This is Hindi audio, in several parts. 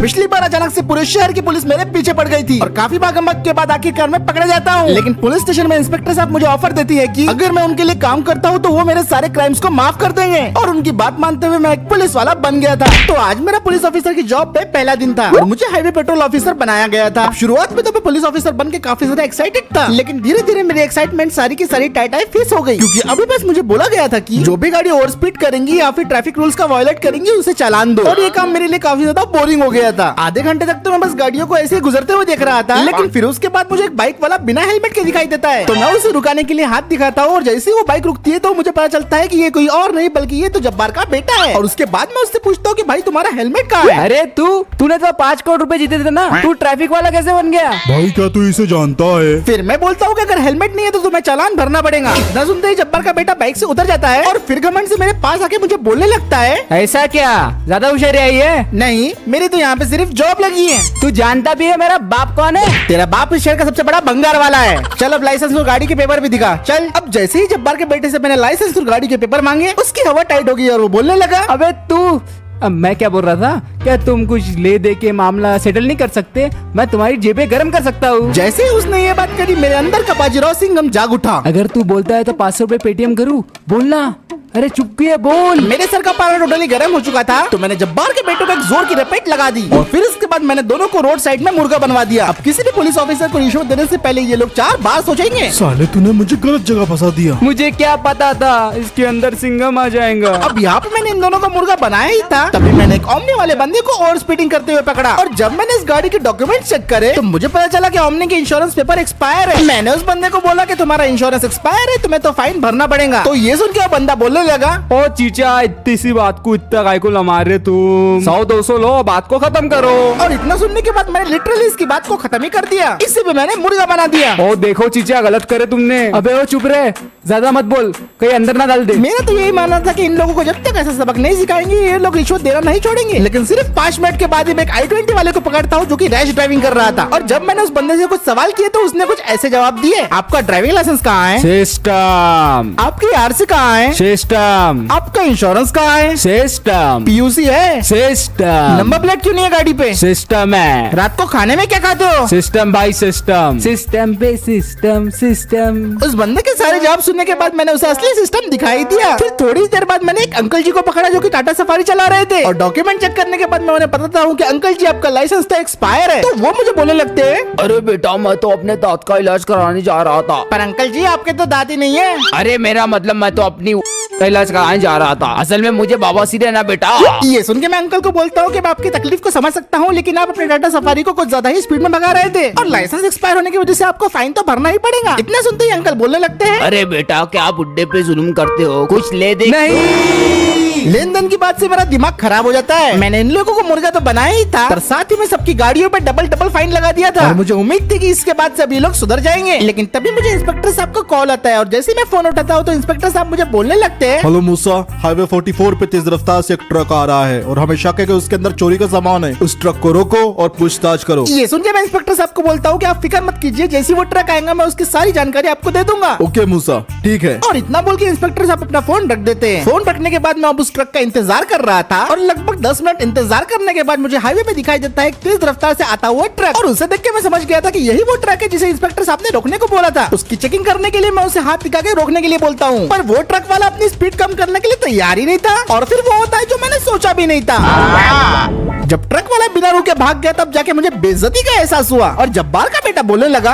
पिछली बार अचानक से पूरे शहर की पुलिस मेरे पीछे पड़ गई थी और काफी भागम-भाग के बाद आखिरकार मैं पकड़ा जाता हूँ। लेकिन पुलिस स्टेशन में इंस्पेक्टर साहब मुझे ऑफर देती है कि अगर मैं उनके लिए काम करता हूँ तो वो मेरे सारे क्राइम्स को माफ कर देंगे और उनकी बात मानते हुए मैं एक पुलिस वाला बन गया था। तो आज मेरा पुलिस ऑफिसर की जॉब पे पहला दिन था और मुझे हाईवे पेट्रोल ऑफिसर बनाया गया था। शुरुआत में तो मैं पुलिस ऑफिसर बन के काफी ज्यादा एक्साइटेड था, लेकिन धीरे धीरे मेरी एक्साइटमेंट सारी की सारी टाई फिस हो गई, क्योंकि अभी बस मुझे बोला गया था कि जो भी गाड़ी ओवर स्पीड करेंगी या फिर ट्रैफिक रूल्स का वायलेट करेंगी उसे चालान दो। और ये काम मेरे लिए काफी ज्यादा बोरिंग हो गया था। आधे घंटे तक तो मैं बस गाड़ियों को ऐसे ही गुजरते हुए देख रहा था, लेकिन फिर उसके बाद मुझे एक बाइक वाला बिना हेलमेट के दिखाई देता है। तो मैं उसे रुकाने के लिए हाथ दिखाता हूँ और जैसे ही वो बाइक रुकती है तो मुझे पता चलता है कि ये कोई और नहीं बल्कि ये तो जब्बार का बेटा है। और उसके बाद मैं उससे पूछता हूँ कि भाई तुम्हारा हेलमेट कहाँ है? अरे तूने तो 5 करोड़ रुपए जीते थे ना, तू ट्रैफिक वाला कैसे बन गया? भाई क्या तू इसे जानता है? फिर मैं बोलता हूँ कि अगर हेलमेट नहीं है तो तुम्हें चालान भरना पड़ेगा। इतना सुनते ही जब्बार का बेटा बाइक से उतर जाता है और फिर घमंड से मेरे पास आके मुझे बोलने लगता है, ऐसा क्या ज्यादा होशियारी आई है? नहीं मेरी तो यहाँ पे सिर्फ जॉब लगी है। तू जानता भी है मेरा बाप कौन है? तेरा बाप इस शहर का सबसे बड़ा भंगार वाला है। चल अब लाइसेंस और गाड़ी के पेपर भी दिखा। चल। अब जैसे ही जब्बार के बेटे से मैंने लाइसेंस और गाड़ी के पेपर मांगे उसकी हवा टाइट हो गई और वो बोलने लगा, अबे तू, अब मैं क्या बोल रहा था, क्या तुम कुछ ले दे के मामला सेटल नहीं कर सकते? मैं तुम्हारी जेबें गर्म कर सकता हूँ। जैसे ही उसने ये बात करी मेरे अंदर का बाजीराव सिंघम जाग उठा। अगर तू बोलता है तो 500 रुपए पेटीएम करूँ, बोलना। अरे चुप किए बोल। मेरे सर का पारा टोटली गर्म हो चुका था तो मैंने जब्बार के बेटों को एक जोर की रपेट लगा दी और फिर उसके बाद मैंने दोनों को रोड साइड में मुर्गा बनवा दिया। अब किसी भी पुलिस ऑफिसर को रिश्वत देने से पहले ये लोग 4 बार सोचेंगे। साले तूने मुझे गलत जगह फंसा दिया। मुझे क्या पता था इसके अंदर सिंघम आ जाएगा। अब यहाँ पे मैंने इन दोनों का मुर्गा बनाया ही था, तभी मैंने एक ओमनी वाले बंदे को ओवर स्पीडिंग करते हुए पकड़ा और जब मैंने इस गाड़ी के डॉक्यूमेंट चेक करे तो मुझे पता चला कि ओमनी के इंश्योरेंस पेपर एक्सपायर है। मैंने उस बंदे को बोला कि तुम्हारा इंश्योरेंस एक्सपायर है, तुम्हें तो फाइन भरना पड़ेगा। तो ये सुन के वो बंदा बोलने लगा, ओ चीचा इतनी सी बात को इतना काय को लमा रहे तुम? 100-200 लो, बात को खत्म करो। और इतना सुनने के बाद मैंने लिटरली इसकी बात को खत्म ही कर दिया। इसे भी मैंने मुर्गा बना दिया। ओ देखो चीचा गलत करे तुमने। अबे ओ चुप रहे, ज्यादा मत बोल, कहीं अंदर ना डाल दे। मेरा तो यही मानना था कि इन लोगों को जब तक ऐसा सबक नहीं सिखाएंगे ये लोग रिश्वत देना नहीं छोड़ेंगे। लेकिन सिर्फ 5 मिनट के बाद ही मैं एक i20 वाले को पकड़ता हूँ जो कि रैश ड्राइविंग कर रहा था। और जब मैंने उस बंदे से कुछ सवाल किए तो उसने कुछ ऐसे जवाब दिए, आपका ड्राइविंग लाइसेंस कहाँ है? सिस्टम। आपकी आरसी कहाँ है? सिस्टम। आपका इंश्योरेंस कहाँ है? सिस्टम। पीयूसी है? सिस्टम। नंबर प्लेट क्यों नहीं है गाड़ी पे? सिस्टम है। रात को खाने में क्या खाते हो? सिस्टम भाई सिस्टम। सिस्टम पे सिस्टम सिस्टम। उस बंदे के सारे जवाब सुनने के बाद मैंने उसे असली सिस्टम दिखाई दिया। फिर थोड़ी देर बाद मैंने एक अंकल जी को पकड़ा जो कि टाटा सफारी चला रहे थे और डॉक्यूमेंट चेक करने के बाद मैं उन्हें बताता हूँ कि अंकल जी आपका लाइसेंस तो एक्सपायर है। तो वो मुझे बोलने लगते हैं, अरे बेटा मैं तो अपने दांत का इलाज कराने जा रहा था। पर अंकल जी आपके तो दांत ही नहीं है। अरे मेरा मतलब मैं तो अपनी का इलाज कराने जा रहा था, असल में मुझे बवासीर है ना बेटा। ये सुन के मैं अंकल को बोलता हूँ कि मैं आपकी तकलीफ को समझ सकता हूँ, लेकिन आप अपने टाटा सफारी को कुछ ज्यादा ही स्पीड में भगा रहे थे और लाइसेंस एक्सपायर होने की वजह से आपको फाइन तो भरना ही पड़ेगा। इतना सुनते ही अंकल बोलने लगते हैं, अरे बेटा क्या बुड्ढे पे जुल्म करते हो, कुछ ले दे। नहीं लेन देन की बात से मेरा दिमाग खराब हो जाता है। मैंने इन लोगों को मुर्गा तो बनाया ही था पर साथ ही में सबकी गाड़ियों पे डबल फाइन लगा दिया था और मुझे उम्मीद थी कि इसके बाद से अभी लोग सुधर जाएंगे। लेकिन तभी मुझे इंस्पेक्टर साहब का कॉल आता है और जैसे ही मैं फोन उठाता हूँ तो इंस्पेक्टर साहब मुझे बोलने लगते हैं, हेलो मूसा, हाईवे 44 पे तेज रफ्तार से एक ट्रक आ रहा है और हमें शक है कि उसके अंदर चोरी का सामान है। उस ट्रक को रोको और पूछताछ करो। ये सुन के मैं इंस्पेक्टर साहब को बोलता हूँ कि आप फिक्र मत कीजिए, जैसी वो ट्रक आएगा मैं उसकी सारी जानकारी आपको दे दूंगा। ओके मूसा, ठीक है। और इतना बोल के इंस्पेक्टर साहब अपना फोन रख देते हैं। फोन रखने के बाद मैं अब उस ट्रक का इंतजार कर रहा था और लगभग 10 मिनट इंतजार करने के बाद मुझे हाईवे पे दिखाई देता है एक तेज रफ्तार से आता हुआ ट्रक और उसे देख के मैं समझ गया था कि यही वो ट्रक है जिसे इंस्पेक्टर साहब ने रोकने को बोला था। उसकी चेकिंग करने के लिए मैं उसे हाथ दिखा के रोकने के लिए बोलता हूँ पर वो ट्रक वाला अपनी स्पीड कम करने के लिए तैयार ही नहीं था और फिर वो होता है जो मैंने सोचा भी नहीं था। जब ट्रक वाला बिना रुके भाग गया तब जाके मुझे बेइज्जती का एहसास हुआ और जब्बार का बेटा बोलने लगा,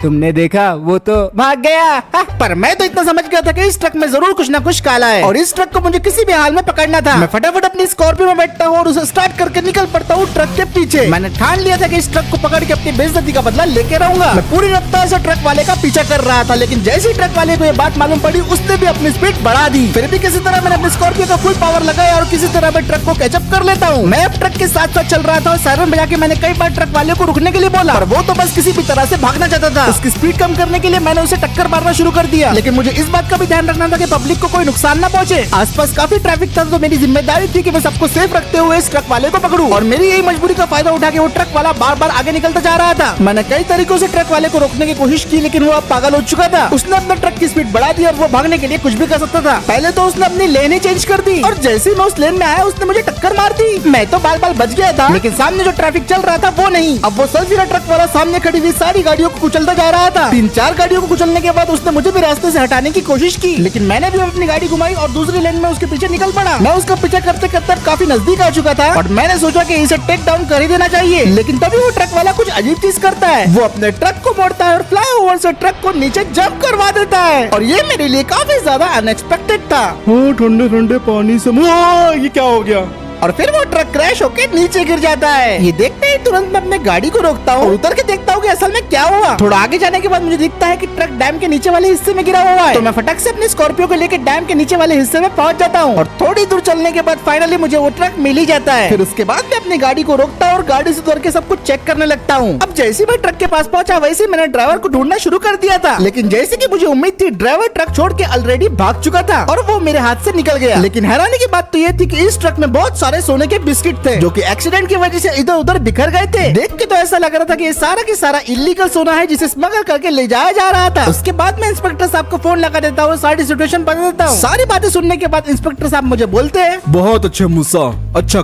तुमने देखा वो तो भाग गया। पर मैं तो इतना समझ गया था कि इस ट्रक में जरूर कुछ ना कुछ काला है और इस ट्रक को मुझे किसी भी हाल में पकड़ना था। मैं फटाफट अपनी स्कॉर्पियो में बैठता हूँ और उसे स्टार्ट करके निकल पड़ता हूँ ट्रक के पीछे। मैंने ठान लिया था कि इस ट्रक को पकड़ के अपनी बेइज्जती का बदला लेके रहूंगा। मैं पूरी रफ्तार से ट्रक वाले का पीछा कर रहा था, लेकिन जैसे ही ट्रक वाले को ये बात मालूम पड़ी उसने भी अपनी स्पीड बढ़ा दी। फिर भी किसी तरह मैंने अपनी स्कॉर्पियो का फुल पावर लगाया और किसी तरह मैं ट्रक को कैचअप कर लेता हूँ। मैं अब ट्रक के साथ चल रहा था और सायरन बजा के मैंने कई बार ट्रक वाले को रुकने के लिए बोला और वो तो बस किसी भी तरह से भागना चाहता था। उसकी स्पीड कम करने के लिए मैंने उसे टक्कर मारना शुरू कर दिया, लेकिन मुझे इस बात का भी ध्यान रखना था कि पब्लिक को कोई नुकसान न पहुंचे। आसपास काफी ट्रैफिक था तो मेरी जिम्मेदारी थी कि मैं सबको सेफ रखते हुए इस ट्रक वाले को पकड़ूं और मेरी यही मजबूरी का फायदा उठा के वो ट्रक वाला बार बार आगे निकलता जा रहा था। मैंने कई तरीकों से ट्रक वाले को रोकने की कोशिश की लेकिन वो अब पागल हो चुका था। उसने अपना ट्रक की स्पीड बढ़ा दी और वो भागने के लिए कुछ भी कर सकता था। पहले तो उसने अपनी लेन ही चेंज कर दी और जैसे ही मैं उस लेन में आया उसने मुझे टक्कर मार दी। मैं तो बाल बाल बच गया था, लेकिन सामने जो ट्रैफिक चल रहा था वो नहीं। अब वो सल्फिरा ट्रक वाला सामने खड़ी हुई सारी गाड़ियों को कुचलता जा रहा था। 3-4 गाड़ियों को कुचलने के बाद उसने मुझे भी रास्ते से हटाने की कोशिश की, लेकिन मैंने भी अपनी गाड़ी घुमाई और दूसरी लेन में उसके पीछे निकल पड़ा। मैं उसका पीछे करते करते काफी नजदीक आ चुका था और मैंने सोचा कि इसे टेक डाउन कर ही देना चाहिए, लेकिन तभी वो ट्रक वाला कुछ अजीब चीज करता है। वो अपने ट्रक को मोड़ता है और फ्लाईओवर से ट्रक को नीचे जंप करवा देता है, और ये मेरे लिए काफी ज्यादा अनएक्सपेक्टेड था। ठंडे ठंडे पानी से ये क्या हो गया? और फिर वो ट्रक क्रैश होके नीचे गिर जाता है। ये देखते ही तुरंत मैं अपने गाड़ी को रोकता हूँ और उतर के देखता हूँ कि असल में क्या हुआ। थोड़ा आगे जाने के बाद मुझे दिखता है कि ट्रक डैम के नीचे वाले हिस्से में गिरा हुआ है, तो मैं फटक से अपनी स्कॉर्पियो को लेकर डैम के नीचे वाले हिस्से में पहुंच जाता हूँ और थोड़ी दूर चलने के बाद फाइनली मुझे वो ट्रक मिल ही जाता है। फिर उसके बाद मैं अपनी गाड़ी को रोकता हूँ और गाड़ी से उतर के सब कुछ चेक करने लगता हूँ। अब जैसे मैं ट्रक के पास पहुंचा वैसे मैंने ड्राइवर को ढूंढना शुरू कर दिया था, लेकिन जैसे की मुझे उम्मीद थी ड्राइवर ट्रक छोड़ के ऑलरेडी भाग चुका था और वो मेरे हाथ से निकल गया। लेकिन हैरानी की बात तो ये थी कि इस ट्रक में बहुत सारे सोने के बिस्किट थे, जो कि एक्सीडेंट की वजह से इधर उधर बिखर गए थे। देख के तो ऐसा लग रहा था कि ये सारा की सारा इलीगल सोना है जिसे स्मगल करके ले जाया जा रहा था। उसके बाद मैं इंस्पेक्टर साहब को फोन लगा देता हूँ, सारी सिचुएशन बता देता हूँ। सारी बातें सुनने के बाद इंस्पेक्टर साहब मुझे बोलते हैं, बहुत अच्छे मूसा, अच्छा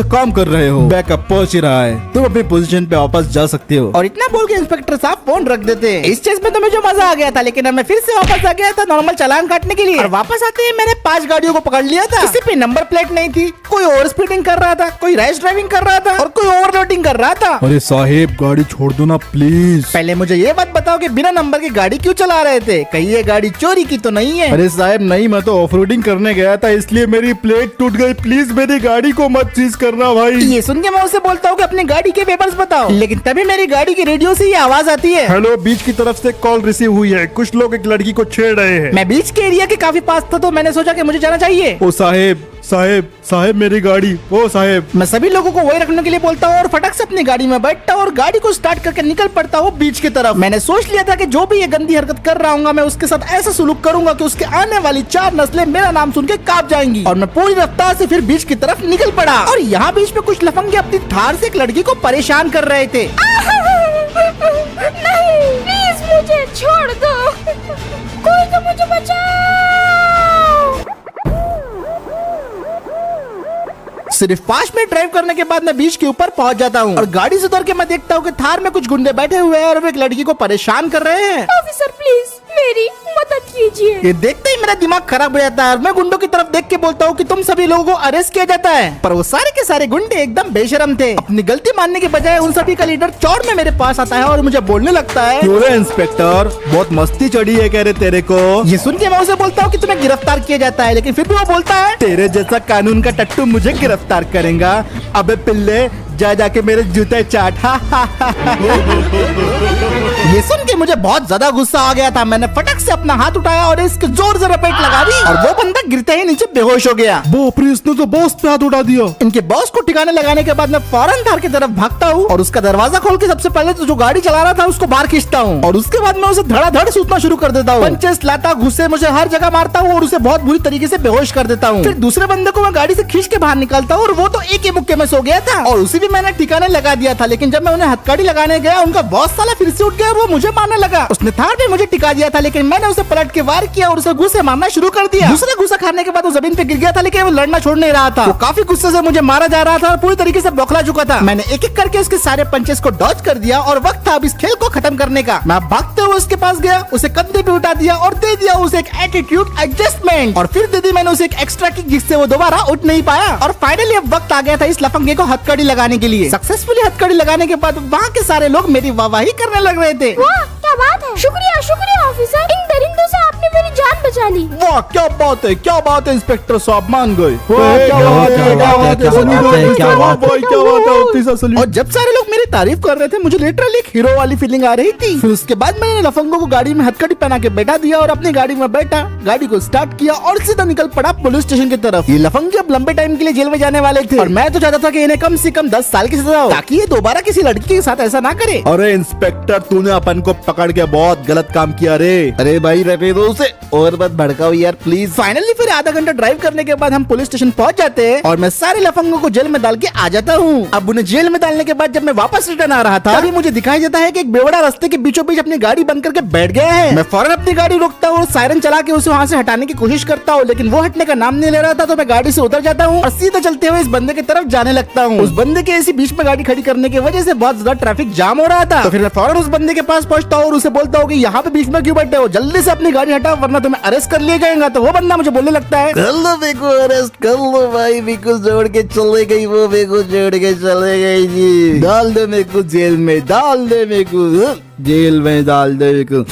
काम कर रहे हो। बैकअप पहुंच ही रहा है, तुम अपनी पोजीशन पे वापस जा सकते हो। और इतना बोल के इंस्पेक्टर साहब फोन रख देते हैं। इस चीज में तो मुझे मजा आ गया था, लेकिन अब मैं फिर से वापस आ गया था नॉर्मल चालान काटने के लिए। और वापस आते ही मैंने 5 गाड़ियों को पकड़ लिया था। किसी पे नंबर प्लेट नहीं थी, कोई ओवर स्पीडिंग कर रहा था, कोई रैश ड्राइविंग कर रहा था और कोई ओवरलोडिंग कर रहा था। अरे साहेब गाड़ी छोड़ दो ना प्लीज। पहले मुझे ये बात बताओ कि बिना नंबर की गाड़ी क्यों चला रहे थे? कहीं ये गाड़ी चोरी की तो नहीं है? अरे साहब नहीं, मैं तो ऑफरोडिंग करने गया था इसलिए मेरी प्लेट टूट गई। प्लीज मेरी गाड़ी को मत चीज करना भाई। ये सुन के मैं उसे बोलता हूँ कि अपनी गाड़ी के पेपर्स बताओ, लेकिन तभी मेरी गाड़ी के रेडियो से ये आवाज आती है, हेलो, बीच की तरफ से कॉल रिसीव हुई है, कुछ लोग एक लड़की को छेड़ रहे हैं। मैं बीच के एरिया के काफी पास था तो मैंने सोचा कि मुझे जाना चाहिए। ओ साहेब मेरी गाड़ी, ओ साहेब। मैं सभी लोगों को वही रखने के लिए बोलता हूँ और फटक से अपनी गाड़ी में बैठता हूँ और गाड़ी को स्टार्ट करके निकल पड़ता हूँ बीच की तरफ। मैंने सोच लिया था कि जो भी ये गंदी हरकत कर रहा हूँ मैं उसके साथ ऐसा सुलूक करूंगा कि उसके आने वाली 4 नस्लें मेरा नाम सुन के कांप जाएंगी। और मैं पूरी रफ्तार से फिर बीच की तरफ निकल पड़ा और यहाँ बीच में कुछ लफंगे अपनी थार से एक लड़की को परेशान कर रहे थे। नहीं, प्लीज मुझे छोड़ दो, कोई तो मुझे बचाओ। सिर्फ 5 मिनट ड्राइव करने के बाद मैं बीच के ऊपर पहुंच जाता हूँ और गाड़ी से उतर के मैं देखता हूँ कि थार में कुछ गुंडे बैठे हुए हैं और वो एक लड़की को परेशान कर रहे हैं। ऑफिसर प्लीज मेरी मदद कीजिए। ये देखते ही मेरा दिमाग खराब हो जाता है और मैं गुंडों की तरफ देख के बोलता हूँ कि तुम सभी लोगों को अरेस्ट किया जाता है। पर वो सारे के सारे गुंडे एकदम बेशरम थे। अपनी गलती मानने के बजाय उन सभी का लीडर चौड़ में मेरे पास आता है और मुझे बोलने लगता है, क्यों रे इंस्पेक्टर, बहुत मस्ती चढ़ी है कह रहे तेरे को। ये सुन के मैं उसे बोलता हूँ कि तुम्हें गिरफ्तार किया जाता है, लेकिन फिर भी वो बोलता है, तेरे जैसा कानून का टट्टू मुझे गिरफ्तार करेगा? अबे पिल्ले जा जाके मेरे जूते चाट। ये सुन के मुझे बहुत ज्यादा गुस्सा आ गया था। मैंने फटक से अपना हाथ उठाया और इसके जोर से रपेट लगा दी और वो बंदा गिरते ही नीचे बेहोश हो गया। बाप रे, इसने तो बॉस पे हाथ उठा दिया। इनके बॉस को ठिकाने लगाने के बाद मैं फौरन थार की तरफ भागता हूँ और उसका दरवाजा खोल के सबसे पहले तो जो गाड़ी चला रहा था उसको बाहर खींचता हूँ और उसके बाद मैं उसे धड़ाधड़ सूतना शुरू कर देता हूँ। पंचेस, लाता, घुस्से मुझे हर जगह मारता हूँ और उसे बहुत बुरी तरीके से बेहोश कर देता हूँ। फिर दूसरे बंदे को मैं गाड़ी से खींच के बाहर निकालता हूँ और वो तो एक ही मुक्के में सो गया था और उसे भी मैंने ठिकाने लगा दिया था। लेकिन जब मैं उन्हें हथकड़ी लगाने गया उनका बॉस साला फिर से उठ गया और वो मुझे मारने लगा। उसने थार पे मुझे टिका दिया था, लेकिन मैंने उसे पलट के वार किया और उसे घुसे मारना शुरू कर दिया। दूसरा घुसा खाने के बाद वो जमीन पे गिर गया था, लेकिन वो लड़ना छोड़ नहीं रहा था। वो काफी गुस्से से मुझे मारा जा रहा था और पूरी तरीके से बौखला चुका था। मैंने एक एक करके उसके सारे पंचेस को डॉज कर दिया और वक्त था अब इस खेल को खत्म करने का। मैं भागते हुए उसके पास गया, उसे कंधे पे उठा दिया और दे दिया उसे एक एटीट्यूड एडजस्टमेंट और फिर दे दी मैंने उसे एक एक्स्ट्रा किक जिससे वो दोबारा उठ नहीं पाया। और फाइनली अब वक्त आ गया था इस लफंगे को हथकड़ी लगाने के लिए। सक्सेसफुली हथकड़ी लगाने के बाद वहाँ के सारे लोग मेरी वाहवाही करने लग रहे थे। वाह क्या बात है, शुक्रिया शुक्रिया ऑफिसर, इन दरिंदों से आपने मेरी जान बचा ली। वाह क्या बात है इंस्पेक्टर साहब, मान गए। और जब सारे लोग मेरी तारीफ कर रहे थे मुझे लिटरली एक हीरो वाली फीलिंग आ रही थी। फिर उसके बाद मैंने लफंगों को गाड़ी में हथकड़ी पहना के बैठा दिया और अपनी गाड़ी में बैठा, गाड़ी को स्टार्ट किया और सीधा निकल पड़ा पुलिस स्टेशन की तरफ। ये लफंगे अब लंबे टाइम के लिए जेल में जाने वाले थे और मैं तो चाहता था कि इन्हें कम से कम 10 साल की सजा हो ताकि ये दोबारा किसी लड़की के साथ ऐसा ना करे। अरे इंस्पेक्टर, तूने अपन को पकड़ के बहुत गलत काम किया रे। अरे भाई रहने दो उसे और मत भड़काओ यार प्लीज। फाइनली फिर आधा घंटा ड्राइव करने के बाद हम पुलिस स्टेशन पहुंच जाते हैं और मैं सारे लफंगों को जेल में डाल के आ जाता हूँ। अब उन्हें जेल में डालने के बाद जब मैं वापस वापस रिटर्न आ रहा था, तभी मुझे दिखाई देता है कि एक बेवड़ा रास्ते के बीचों बीच अपनी गाड़ी बंद करके बैठ गया है। मैं फौरन अपनी गाड़ी रोकता हूँ और सायरन चला के उसे वहाँ से हटाने की कोशिश करता हूँ, लेकिन वो हटने का नाम नहीं ले रहा था। तो मैं गाड़ी से उतर जाता हूँ और सीधे चलते हुए इस बंदे की तरफ जाने लगता हूँ। उस बंदे के ऐसी बीच में गाड़ी खड़ी करने की वजह से बहुत ज्यादा ट्रैफिक जाम हो रहा था। तो फिर मैं फौरन उस बंदे के पास पहुंचता हूँ और उसे बोलता हूँ कि यहाँ पे बीच में क्यों बैठे हो, जल्दी से अपनी गाड़ी हटाओ वरना तुम्हें अरेस्ट कर लिया जाएगा। तो वो बंदा मुझे बोलने लगता है, कर लो मेरे को अरेस्ट कर लो भाई, मेरे को जोड़ के चले गई, वो मेरे को जोड़ के चले गई जी। डाल दे मेरे को जेल में, डाल दे मेरे को जेल में, डाल दे मेरे को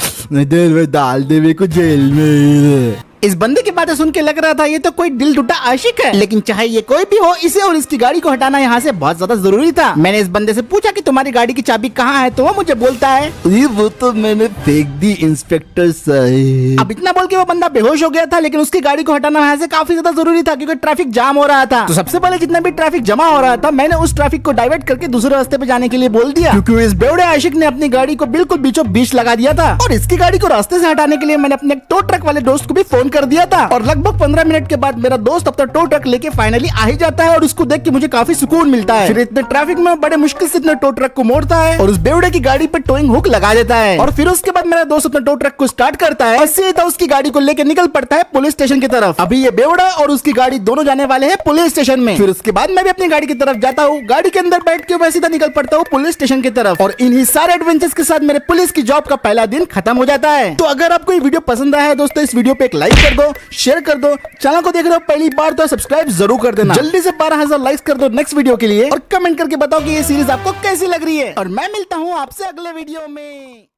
जेल में, डाल दे मेरे को जेल में। इस बंदे की बातें सुन के लग रहा था ये तो कोई दिल टूटा आशिक है, लेकिन चाहे ये कोई भी हो, इसे और इसकी गाड़ी को हटाना यहाँ से बहुत ज्यादा जरूरी था। मैंने इस बंदे से पूछा कि तुम्हारी गाड़ी की चाबी कहाँ है, तो वो मुझे बोलता है, ये वो तो मैंने फेंक दी इंस्पेक्टर साहब। अब इतना बोल के वो बंदा बेहोश हो गया था, लेकिन उसकी गाड़ी को हटाना यहाँ से काफी ज्यादा जरूरी था क्योंकि ट्रैफिक जाम हो रहा था। तो सबसे पहले जितना भी ट्रैफिक जमा हो रहा था, मैंने उस ट्रैफिक को डाइवर्ट करके दूसरे रास्ते पे जाने के लिए बोल दिया, क्योंकि इस बेवड़े आशिक ने अपनी गाड़ी को बिल्कुल बीचों बीच लगा दिया था। और इसकी गाड़ी को रास्ते से हटाने के लिए मैंने अपने टो ट्रक वाले दोस्त को भी फोन कर दिया था। और लगभग 15 मिनट के बाद मेरा दोस्त अपना टो ट्रक लेके फाइनली आ ही जाता है और उसको देख के मुझे काफी सुकून मिलता है। फिर इतने ट्रैफिक में बड़े मुश्किल से इतने टो ट्रक को मोड़ता है और उस बेवड़े की गाड़ी पे टोइंग हुक लगा देता है। और फिर उसके बाद मेरा दोस्त अपना टो ट्रक को स्टार्ट करता है और सीधा उसकी गाड़ी को लेके निकल पड़ता है पुलिस स्टेशन की तरफ। अभी ये बेवड़ा और उसकी गाड़ी दोनों जाने वाले हैं पुलिस स्टेशन में। फिर उसके बाद मैं भी अपनी गाड़ी की तरफ जाता हूँ, गाड़ी के अंदर बैठ के मैं सीधा निकल पड़ता हूँ पुलिस स्टेशन की तरफ। और इन्हीं सारे एडवेंचर्स के साथ मेरे पुलिस की जॉब का पहला दिन खत्म हो जाता है। तो अगर आपको ये वीडियो पसंद आया है दोस्तों, इस वीडियो पे एक लाइक कर दो, शेयर कर दो, चैनल को देख रहे हो पहली बार तो सब्सक्राइब जरूर कर देना। जल्दी से 12,000 लाइक्स कर दो नेक्स्ट वीडियो के लिए और कमेंट करके बताओ कि ये सीरीज आपको कैसी लग रही है। और मैं मिलता हूँ आपसे अगले वीडियो में।